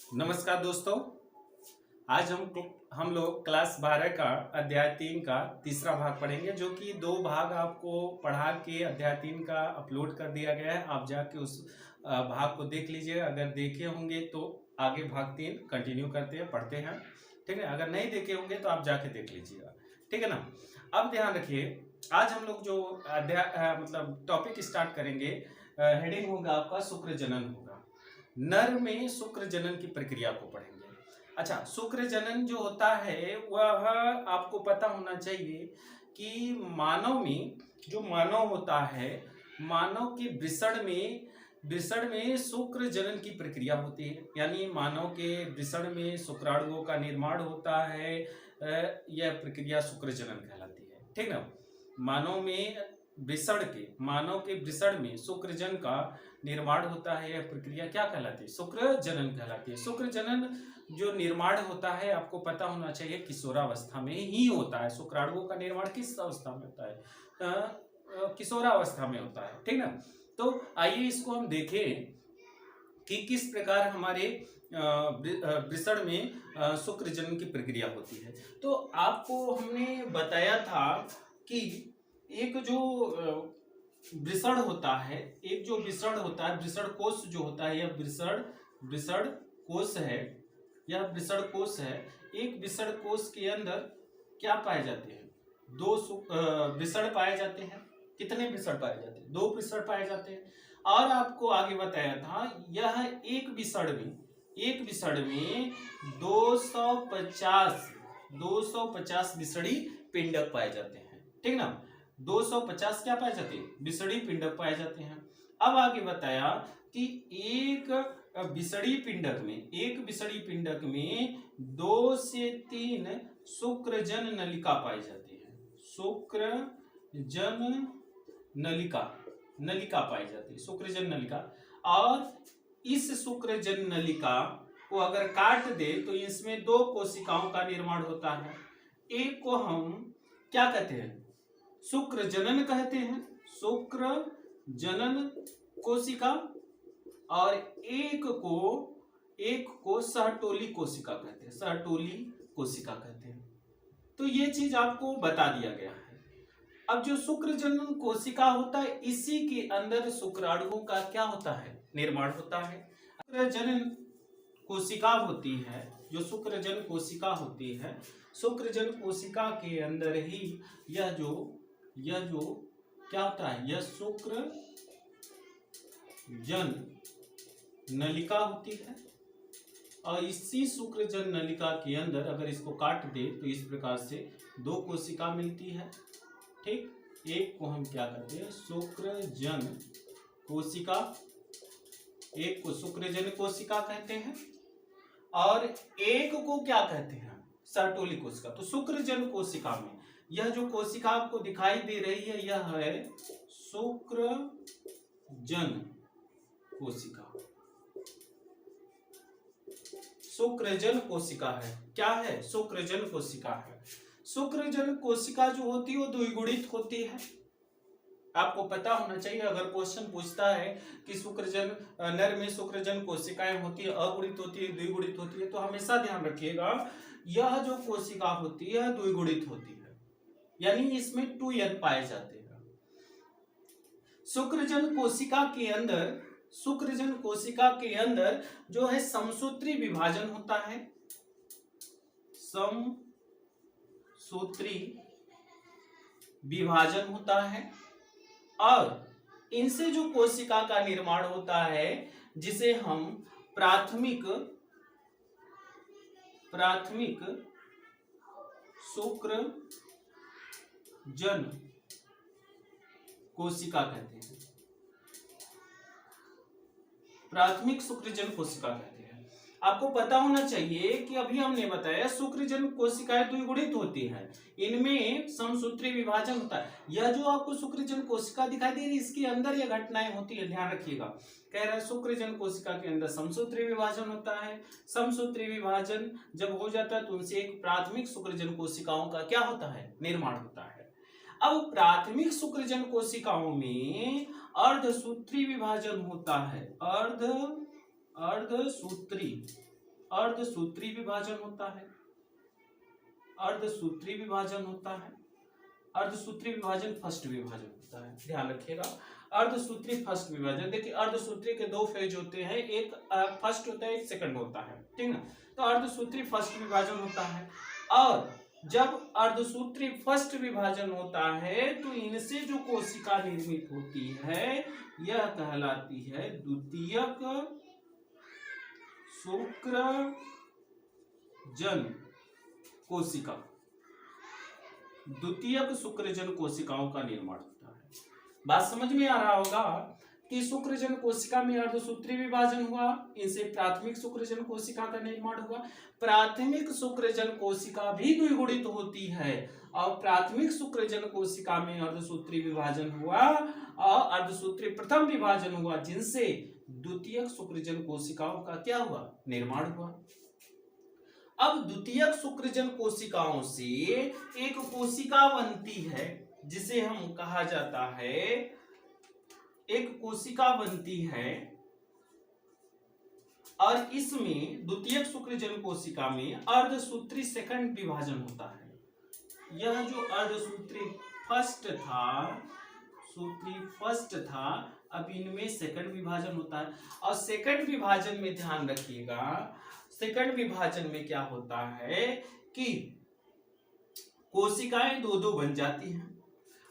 नमस्कार दोस्तों। आज हम लोग क्लास 12 का अध्याय 3 का तीसरा भाग पढ़ेंगे, जो कि 2 भाग आपको पढ़ा के अध्याय 3 का अपलोड कर दिया गया है। आप जाके उस भाग को देख लीजिए। अगर देखे होंगे तो आगे भाग 3 कंटिन्यू करते हैं, पढ़ते हैं। ठीक है, अगर नहीं देखे होंगे तो आप जाके देख लीजिएगा। ठीक है ना। अब ध्यान रखिए, आज हम लोग जो अध्याय मतलब टॉपिक स्टार्ट करेंगे, हेडिंग होगा आपका शुक्र जनन होगा। नर में शुक्र जनन की प्रक्रिया को पढ़ेंगे। अच्छा, शुक्र जनन जो होता है वह आपको पता होना चाहिए कि मानव में जो मानव होता है, मानव के वृषण में शुक्र जनन की प्रक्रिया होती है। यानी मानव के वृषण में शुक्राणुओं का निर्माण होता है। यह प्रक्रिया शुक्र जनन कहलाती है। ठीक ना। मानव के वृषण में शुक्रजन का निर्माण होता है। यह प्रक्रिया क्या कहलाती है? शुक्र जनन कहलाती है। शुक्र जनन जो निर्माण होता है, आपको पता होना चाहिए, किशोरावस्था में ही होता है। शुक्राणुओं का निर्माण किस अवस्था में होता है? किशोरावस्था में होता है। ठीक ना। तो आइए इसको हम देखें कि किस प्रकार हमारे वृषण में शुक्र जनन की प्रक्रिया होती है। तो आपको हमने बताया था कि एक जो वृषण होता है, वृषण कोश जो होता है, यह वृषण कोश है। यह वृषण कोश है। एक वृषण कोश के अंदर क्या पाए जाते हैं? 2 वृषण पाए जाते हैं। कितने वृषण पाए जाते हैं? 2 वृषण पाए जाते हैं। और आपको आगे बताया था, यह एक विषण में 250 विषणी पिंडक पाए जाते हैं। ठीक ना। 250 क्या पाए जाते हैं? विषणी पिंडक पाए जाते हैं। अब आगे बताया कि एक विषणी पिंडक में 2 से 3 शुक्रजन नलिका पाई जाती है। शुक्रजन नलिका पाई जाती है। शुक्रजन नलिका। और इस शुक्रजन नलिका को अगर काट दे तो इसमें 2 कोशिकाओं का निर्माण होता है। एक को हम क्या कहते हैं? शुक्र जनन कहते हैं, शुक्र जनन कोशिका। और एक को सहटोली कोशिका कहते हैं। सहटोली कोशिका कहते हैं। तो ये चीज आपको बता दिया गया है। अब जो शुक्र जनन कोशिका होता है, इसी के अंदर शुक्राणुओं का क्या होता है? निर्माण होता है। शुक्र जनन कोशिका होती है, जो शुक्रजन कोशिका होती है, शुक्रजन कोशिका के अंदर ही यह जो क्या होता है? यह शुक्र जन नलिका होती है। और इसी शुक्रजन नलिका के अंदर अगर इसको काट दे तो इस प्रकार से 2 कोशिका मिलती है। ठीक। एक को हम क्या कहते हैं? शुक्रजन कोशिका। एक को शुक्रजन कोशिका कहते हैं और एक को क्या कहते हैं? सहटोली कोशिका। तो शुक्रजन कोशिका में यह जो कोशिका आपको दिखाई दे रही है, यह है शुक्रजन कोशिका। शुक्रजन कोशिका है। क्या है? शुक्रजन कोशिका है। शुक्रजन कोशिका जो होती है वो द्विगुणित होती है। आपको पता होना चाहिए, अगर क्वेश्चन पूछता है कि नर में शुक्रजन कोशिकाएं होती है, अगुणित होती है, द्विगुणित होती है, तो हमेशा ध्यान रखिएगा, यह जो कोशिका होती है द्विगुणित होती है। यानी इसमें 2n पाए जाते हैं। शुक्रजन कोशिका के अंदर जो है समसूत्री विभाजन होता है। समसूत्री विभाजन होता है। और इनसे जो कोशिका का निर्माण होता है, जिसे हम प्राथमिक शुक्रजन कोशिका कहते हैं। प्राथमिक शुक्रजन कोशिका कहते हैं। आपको पता होना चाहिए कि अभी हमने बताया शुक्रजन कोशिकाएं द्विगुणित होती हैं, इनमें समसूत्री विभाजन होता है। यह जो आपको शुक्रजन कोशिका दिखाई दे रही है, इसके अंदर यह घटनाएं होती है। ध्यान रखिएगा, कह रहा है शुक्रजन कोशिका के अंदर समसूत्री विभाजन होता है। समसूत्री विभाजन जब हो जाता है तो उनसे एक प्राथमिक शुक्रजन कोशिकाओं का क्या होता है? निर्माण होता है। अब प्राथमिक शुक्रजन कोशिकाओं में अर्धसूत्री विभाजन होता है। अर्धसूत्री अर्धसूत्री विभाजन होता है, अर्धसूत्री विभाजन होता है। अर्धसूत्री विभाजन फर्स्ट विभाजन होता है, ध्यान रखिएगा। अर्धसूत्री फर्स्ट विभाजन, देखिए अर्धसूत्री के दो फेज होते हैं, एक फर्स्ट होता है, एक सेकंड होता है, ठीक ना। तो अर्धसूत्री फर्स्ट विभाजन होता है, और जब अर्धसूत्री फर्स्ट विभाजन होता है तो इनसे जो कोशिका निर्मित होती है यह कहलाती है द्वितीयक शुक्रजन कोशिका। द्वितीयक शुक्रजन कोशिकाओं का निर्माण होता है। बात समझ में आ रहा होगा कि शुक्रजन कोशिका में अर्धसूत्री विभाजन हुआ, इनसे प्राथमिक शुक्रजन कोशिका का निर्माण हुआ। प्राथमिक शुक्रजन कोशिका भी द्विगुणित होती है, और प्राथमिक शुक्रजन कोशिका में अर्धसूत्री विभाजन हुआ और अर्धसूत्री प्रथम विभाजन हुआ, जिनसे द्वितीयक शुक्रजन कोशिकाओं का क्या हुआ, निर्माण हुआ। अब द्वितीयक शुक्रजन कोशिकाओं से एक कोशिका बनती है, जिसे हम कहा जाता है, एक कोशिका बनती है, और इसमें द्वितीयक शुक्रजन कोशिका में अर्धसूत्री सेकंड विभाजन होता है। यह जो अर्धसूत्री फर्स्ट था, अब इनमें सेकंड विभाजन होता है, और सेकंड विभाजन में ध्यान रखिएगा, सेकंड विभाजन में क्या होता है कि कोशिकाएं दो दो बन जाती हैं,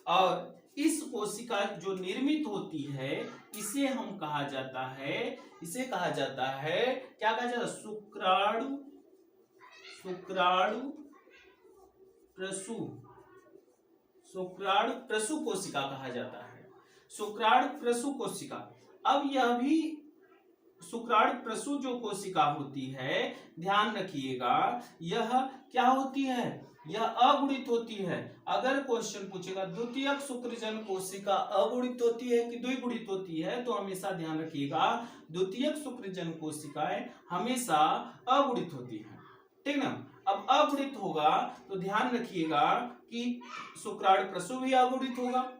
और इस कोशिका जो निर्मित होती है इसे हम कहा जाता है, इसे कहा जाता है, क्या कहा जाता है, शुक्राणु प्रसू कोशिका कहा जाता है, शुक्राणु प्रसू कोशिका। अब यह भी शुक्राणु प्रसू जो कोशिका होती है, ध्यान रखिएगा, यह क्या होती है, यह अगुणित होती है। अगर क्वेश्चन पूछेगा द्वितीयक शुक्रजन कोशिका अगुणित होती है कि द्विगुणित होती है, तो हमेशा ध्यान रखिएगा द्वितीयक शुक्रजन कोशिकाएं हमेशा अगुणित होती हैं, ठीक ना। अब अगुणित होगा तो ध्यान रखिएगा कि शुक्राणु प्रसू भी अगुणित होगा।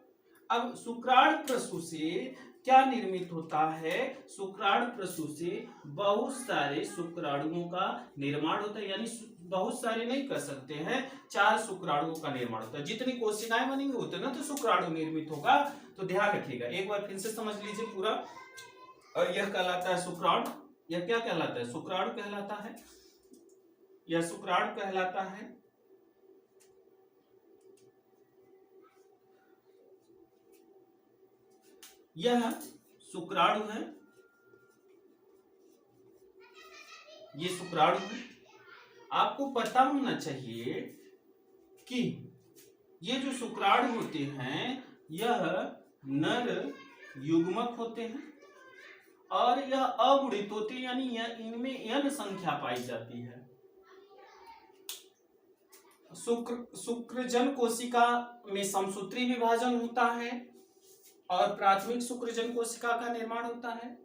अब शुक्राणु प्रसू से क्या निर्मित होता है, शुक्राणु प्रसू से बहुत सारे शुक्राणुओं का निर्माण होता है, यानी बहुत सारे नहीं कर सकते हैं, 4 शुक्राणुओं का निर्माण होता है। जितनी कोशिकाएं बनेंगी उतना तो शुक्राणु निर्मित होगा। तो ध्यान रखिएगा, एक बार फिर से समझ लीजिए पूरा। और यह कहलाता है शुक्राणु, यह क्या कहलाता है, शुक्राणु कहलाता है, यह शुक्राणु कहलाता है। यह शुक्राणु है, ये शुक्राणु है। आपको पता होना चाहिए कि ये जो शुक्राणु होते हैं यह नर युग्मक होते हैं, और यह अगुणित होते हैं, यानी इनमें n संख्या पाई जाती है। शुक्रजन कोशिका में समसूत्री विभाजन होता है, और प्राथमिक शुक्रजन कोशिका का निर्माण होता है।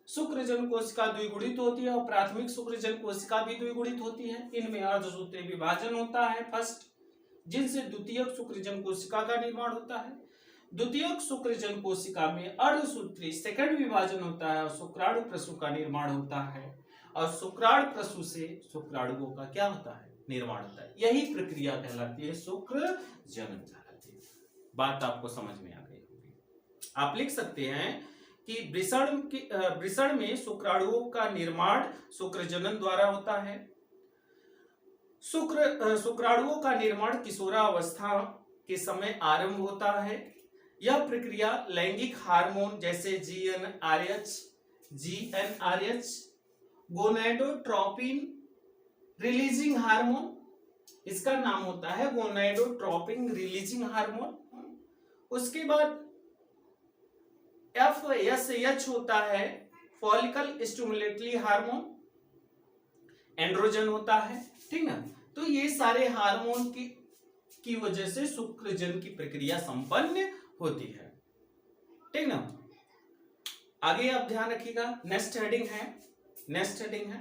शुक्रजन कोशिका द्विगुणित होती है, और प्राथमिक शुक्रजन कोशिका भी द्विगुणित होती है। इनमें अर्धसूत्री विभाजन होता है फर्स्ट, जिनसे द्वितीयक शुक्रजन कोशिका का निर्माण होता है। द्वितीयक शुक्रजन कोशिका में अर्धसूत्री सेकंड विभाजन होता है, और शुक्राणु प्रसू का निर्माण होता है, और शुक्राणु प्रसू से शुक्राणुओं का क्या होता है, निर्माण होता है। यही प्रक्रिया कहलाती है शुक्रजनन कहलाती है। बात आपको समझ में आ गई होगी। आप लिख सकते हैं कि वृषण में शुक्राणुओं का निर्माण शुक्रजनन द्वारा होता है। शुक्राणुओं का निर्माण किशोरावस्था के समय आरंभ होता है। यह प्रक्रिया लैंगिक हार्मोन जैसे जीएनआरएच, गोनेडोट्रोपिन रिलीजिंग हार्मोन, इसका नाम होता है गोनेडोट्रोपिन रिलीजिंग हार्मोन। उसके बाद FSH होता है फॉलिकल स्टिमुलेटरी हार्मोन, एंड्रोजन होता है, ठीक ना। तो ये सारे हार्मोन की वजह से शुक्रजन की प्रक्रिया संपन्न होती है, ठीक ना। आगे आप ध्यान रखिएगा, नेक्स्ट हेडिंग है